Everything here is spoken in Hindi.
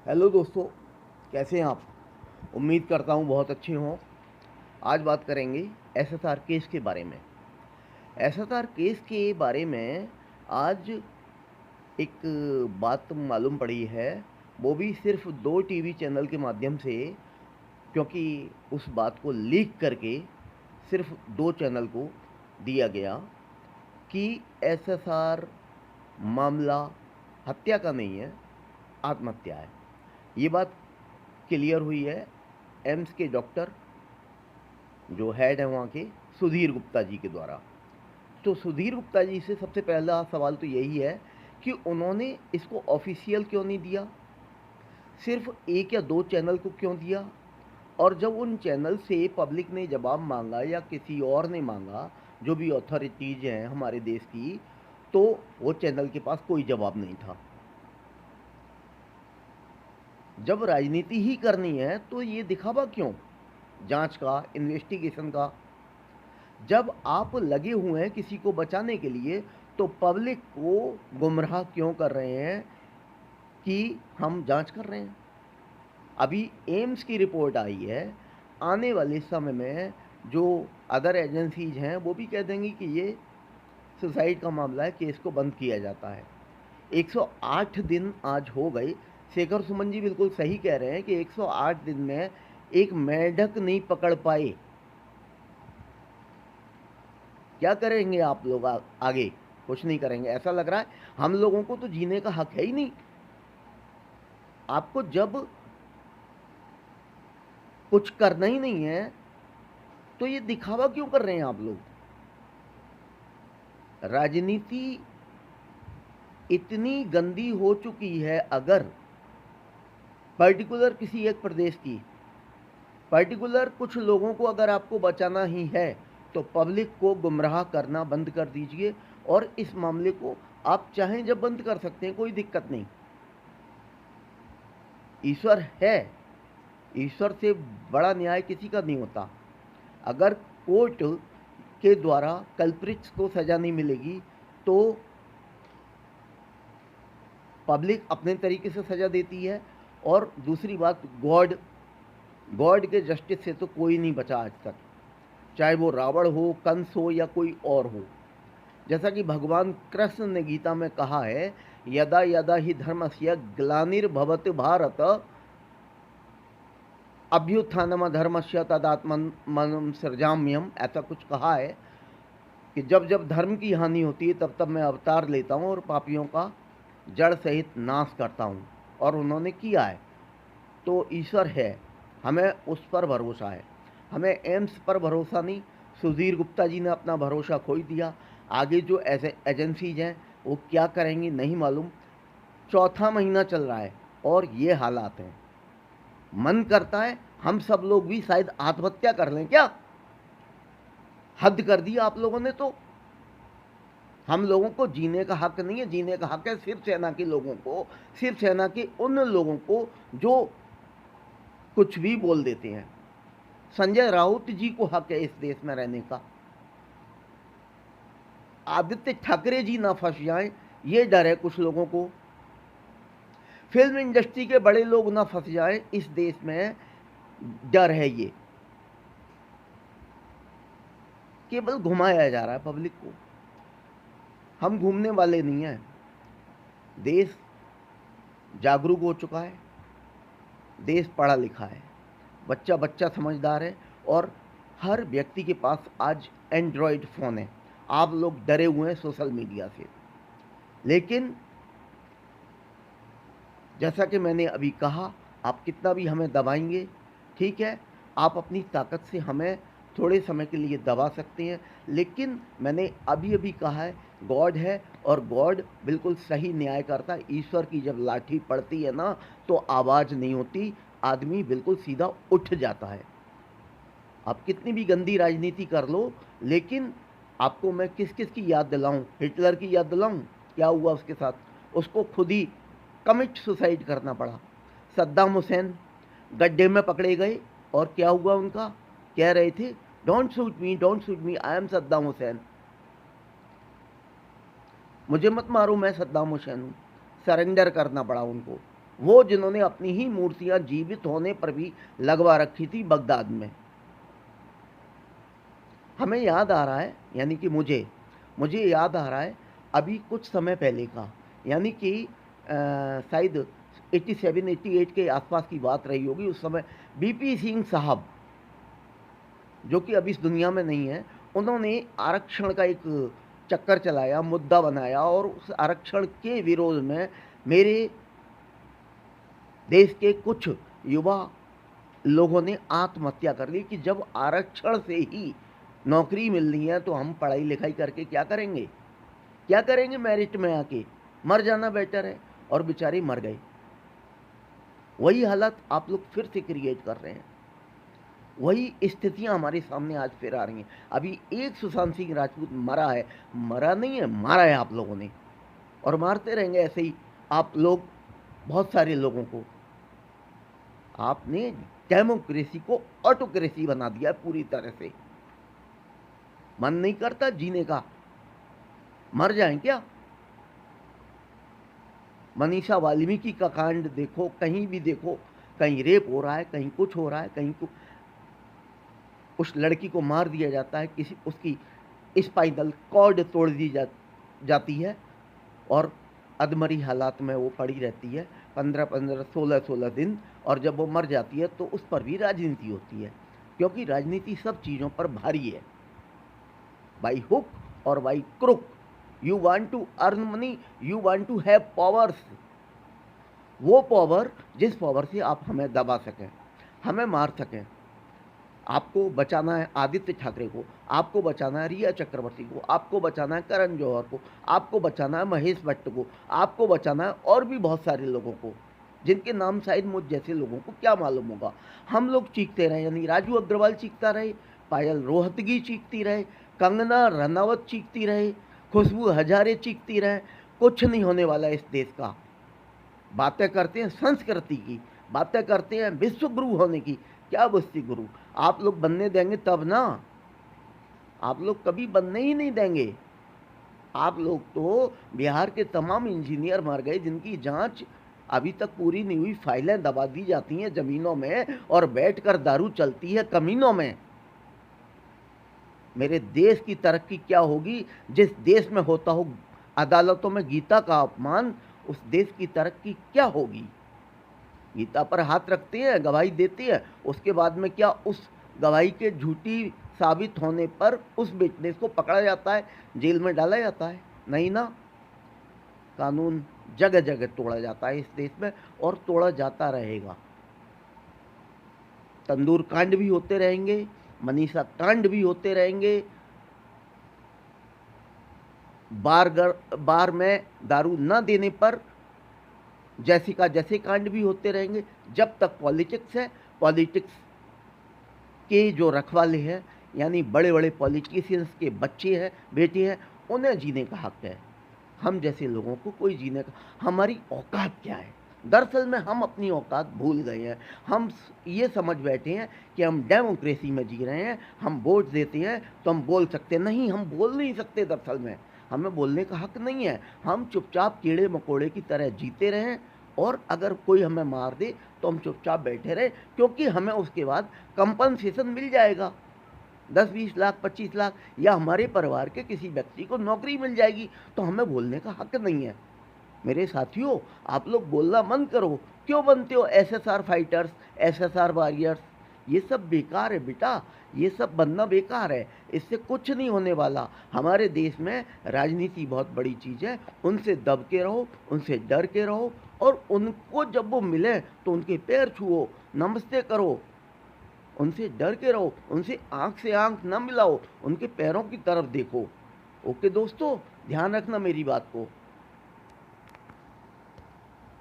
हेलो दोस्तों, कैसे हैं आप? उम्मीद करता हूँ बहुत अच्छे हों। आज बात करेंगे एसएसआर केस के बारे में। एसएसआर केस के बारे में आज एक बात मालूम पड़ी है, वो भी सिर्फ 2 टीवी चैनल के माध्यम से, क्योंकि उस बात को लीक करके सिर्फ 2 चैनल को दिया गया कि एसएसआर मामला हत्या का नहीं है, आत्महत्या है। ये बात क्लियर हुई है एम्स के डॉक्टर जो हेड है वहाँ के, सुधीर गुप्ता जी के द्वारा। तो सुधीर गुप्ता जी से सबसे पहला सवाल तो यही है कि उन्होंने इसको ऑफिशियल क्यों नहीं दिया, सिर्फ 1 या 2 चैनल को क्यों दिया, और जब उन चैनल से पब्लिक ने जवाब मांगा या किसी और ने मांगा, जो भी अथॉरिटीज़ हैं हमारे देश की, तो वो चैनल के पास कोई जवाब नहीं था। जब राजनीति ही करनी है तो ये दिखावा क्यों, जांच का, इन्वेस्टिगेशन का? जब आप लगे हुए हैं किसी को बचाने के लिए, तो पब्लिक को गुमराह क्यों कर रहे हैं कि हम जांच कर रहे हैं? अभी एम्स की रिपोर्ट आई है, आने वाले समय में जो अदर एजेंसीज हैं वो भी कह देंगी कि ये सुसाइड का मामला है, केस को बंद किया जाता है। 108 दिन आज हो गए। शेखर सुमन जी बिल्कुल सही कह रहे हैं कि 108 दिन में एक मेंढक नहीं पकड़ पाए। क्या करेंगे आप लोग आगे? कुछ नहीं करेंगे, ऐसा लग रहा है। हम लोगों को तो जीने का हक है ही नहीं। आपको जब कुछ करना ही नहीं है तो ये दिखावा क्यों कर रहे हैं आप लोग? राजनीति इतनी गंदी हो चुकी है, अगर पर्टिकुलर किसी एक प्रदेश की, पर्टिकुलर कुछ लोगों को अगर आपको बचाना ही है, तो पब्लिक को गुमराह करना बंद कर दीजिए। और इस मामले को आप चाहें जब बंद कर सकते हैं, कोई दिक्कत नहीं। ईश्वर है, ईश्वर से बड़ा न्याय किसी का नहीं होता। अगर कोर्ट के द्वारा कल्प्रिट्स को सज़ा नहीं मिलेगी तो पब्लिक अपने तरीके से सज़ा देती है। और दूसरी बात, गॉड के जस्टिस से तो कोई नहीं बचा आज तक, चाहे वो रावण हो, कंस हो या कोई और हो। जैसा कि भगवान कृष्ण ने गीता में कहा है, यदा यदा ही धर्मस्य ग्लानिर्भवति भारत अभ्युत्थानम धर्मस्य तदात्मनं सृजाम्यहम्, ऐसा कुछ कहा है कि जब जब धर्म की हानि होती है तब तब मैं अवतार लेता हूँ और पापियों का जड़ सहित नाश करता हूँ। और उन्होंने किया है। तो ईश्वर है, हमें उस पर भरोसा है। हमें एम्स पर भरोसा नहीं। सुधीर गुप्ता जी ने अपना भरोसा खो दिया। आगे जो ऐसे एजेंसीज हैं वो क्या करेंगी नहीं मालूम। चौथा महीना चल रहा है और ये हालात हैं। मन करता है हम सब लोग भी शायद आत्महत्या कर लें क्या? हद कर दी आप लोगों ने तो। हम लोगों को जीने का हक नहीं है। जीने का हक है शिवसेना के लोगों को, शिवसेना के उन लोगों को जो कुछ भी बोल देते हैं। संजय राउत जी को हक है इस देश में रहने का। आदित्य ठाकरे जी ना फंस जाएं, ये डर है कुछ लोगों को। फिल्म इंडस्ट्री के बड़े लोग ना फंस जाएं, इस देश में डर है। ये केवल घुमाया जा रहा है पब्लिक को। हम घूमने वाले नहीं हैं। देश जागरूक हो चुका है, देश पढ़ा लिखा है, बच्चा बच्चा समझदार है, और हर व्यक्ति के पास आज एंड्रॉयड फ़ोन है। आप लोग डरे हुए हैं सोशल मीडिया से, लेकिन जैसा कि मैंने अभी कहा, आप कितना भी हमें दबाएंगे, ठीक है, आप अपनी ताकत से हमें थोड़े समय के लिए दबा सकते हैं, लेकिन मैंने अभी अभी कहा है, गॉड है और गॉड बिल्कुल सही न्याय करता है। ईश्वर की जब लाठी पड़ती है ना, तो आवाज़ नहीं होती, आदमी बिल्कुल सीधा उठ जाता है। आप कितनी भी गंदी राजनीति कर लो, लेकिन आपको मैं किस किस की याद दिलाऊं? हिटलर की याद दिलाऊं? क्या हुआ उसके साथ? उसको खुद ही कमिट सुसाइड करना पड़ा। सद्दाम हुसैन गड्ढे में पकड़े गए और क्या हुआ उनका? कह रहे थे don't shoot me, don't shoot me, I am Saddam Hussain, मुझे मत मारो, मैं सद्दाम हुसैन हूँ। सरेंडर करना पड़ा उनको। वो जिन्होंने अपनी ही मूर्तियां जीवित होने पर भी लगवा रखी थी बगदाद में। हमें याद आ रहा है, यानी कि मुझे याद आ रहा है अभी कुछ समय पहले का, यानी कि शायद 87-88 के आसपास की बात रही होगी। उस समय बीपी सिंह साहब, जो कि अब इस दुनिया में नहीं है, उन्होंने आरक्षण का एक चक्कर चलाया, मुद्दा बनाया, और उस आरक्षण के विरोध में मेरे देश के कुछ युवा लोगों ने आत्महत्या कर ली कि जब आरक्षण से ही नौकरी मिलनी है तो हम पढ़ाई लिखाई करके क्या करेंगे, क्या करेंगे, मेरिट में आके मर जाना बेटर है। और बेचारे मर गए। वही हालत आप लोग फिर से क्रिएट कर रहे हैं, वही स्थितियां हमारे सामने आज फिर आ रही हैं। अभी एक सुशांत सिंह राजपूत मरा है, मरा नहीं है, मारा है आप लोगों ने, और मारते रहेंगे ऐसे ही आप लोग बहुत सारे लोगों को। आपने डेमोक्रेसी को ऑटोक्रेसी बना दिया है पूरी तरह से। मन नहीं करता जीने का, मर जाएं क्या। मनीषा वाल्मीकि का कांड देखो, कहीं भी देखो, कहीं रेप हो रहा है, कहीं कुछ हो रहा है, कहीं कुछ, उस लड़की को मार दिया जाता है, किसी उसकी स्पाइनल कॉर्ड तोड़ दी जाती है, और अधमरी हालात में वो पड़ी रहती है 15-15, 16-16 दिन, और जब वो मर जाती है तो उस पर भी राजनीति होती है, क्योंकि राजनीति सब चीज़ों पर भारी है, बाई हुक और by crook. You want to earn money, you want to have powers, वो पावर जिस पावर से आप हमें दबा सकें, हमें मार सकें। आपको बचाना है आदित्य ठाकरे को, आपको बचाना है रिया चक्रवर्ती को, आपको बचाना है करण जौहर को, आपको बचाना है महेश भट्ट को, आपको बचाना है और भी बहुत सारे लोगों को, जिनके नाम शायद मुझ जैसे लोगों को क्या मालूम होगा। हम लोग चीखते रहे, यानी राजू अग्रवाल चीखता रहे, पायल रोहतगी चीखती रहे, कंगना रनावत चीखती रहे, खुशबू हजारे चीखती रहे, कुछ नहीं होने वाला इस देश का। बातें करते हैं संस्कृति की, बातें करते हैं विश्व गुरु होने की, क्या विश्व गुरु आप लोग बनने देंगे तब ना, आप लोग कभी बनने ही नहीं देंगे। आप लोग तो बिहार के तमाम इंजीनियर मर गए जिनकी जांच अभी तक पूरी नहीं हुई, फाइलें दबा दी जाती हैं जमीनों में और बैठकर दारू चलती है कमीनों में। मेरे देश की तरक्की क्या होगी जिस देश में होता हो अदालतों में गीता का अपमान, उस देश की तरक्की क्या होगी। गीता पर हाथ रखते हैं, गवाही देते हैं, उसके बाद में क्या उस गवाही के झूठी साबित होने पर उस विटनेस को पकड़ा जाता है, जेल में डाला जाता है? नहीं ना। कानून जगह जगह तोड़ा जाता है इस देश में, और तोड़ा जाता रहेगा। तंदूर कांड भी होते रहेंगे, मनीषा कांड भी होते रहेंगे, बार में दारू न देने पर जैसिका जैसे कांड भी होते रहेंगे। जब तक पॉलिटिक्स है, पॉलिटिक्स के जो रखवाले हैं, यानी बड़े बड़े पॉलिटिशियंस के बच्चे हैं, बेटे हैं, उन्हें जीने का हक है। हम जैसे लोगों को कोई जीने का, हमारी औकात क्या है? दरअसल में हम अपनी औकात भूल गए हैं। हम ये समझ बैठे हैं कि हम डेमोक्रेसी में जी रहे हैं, हम वोट देते हैं तो हम बोल सकते, नहीं हम बोल नहीं सकते। दरअसल में हमें बोलने का हक नहीं है। हम चुपचाप कीड़े मकोड़े की तरह जीते रहें, और अगर कोई हमें मार दे तो हम चुपचाप बैठे रहें, क्योंकि हमें उसके बाद कंपनसेशन मिल जाएगा, 10-20 लाख, 25 लाख, या हमारे परिवार के किसी व्यक्ति को नौकरी मिल जाएगी। तो हमें बोलने का हक नहीं है। मेरे साथियों, आप लोग बोलना बंद करो। क्यों बनते हो एसएसआर फाइटर्स, एसएसआर वॉरियर्स? ये सब बेकार है बेटा, ये सब बनना बेकार है, इससे कुछ नहीं होने वाला। हमारे देश में राजनीति बहुत बड़ी चीज़ है, उनसे दब के रहो, उनसे डर के रहो, और उनको जब वो मिले तो उनके पैर छुओ, नमस्ते करो, उनसे डर के रहो, उनसे आंख से आंख न मिलाओ, उनके पैरों की तरफ देखो। ओके दोस्तों, ध्यान रखना मेरी बात को।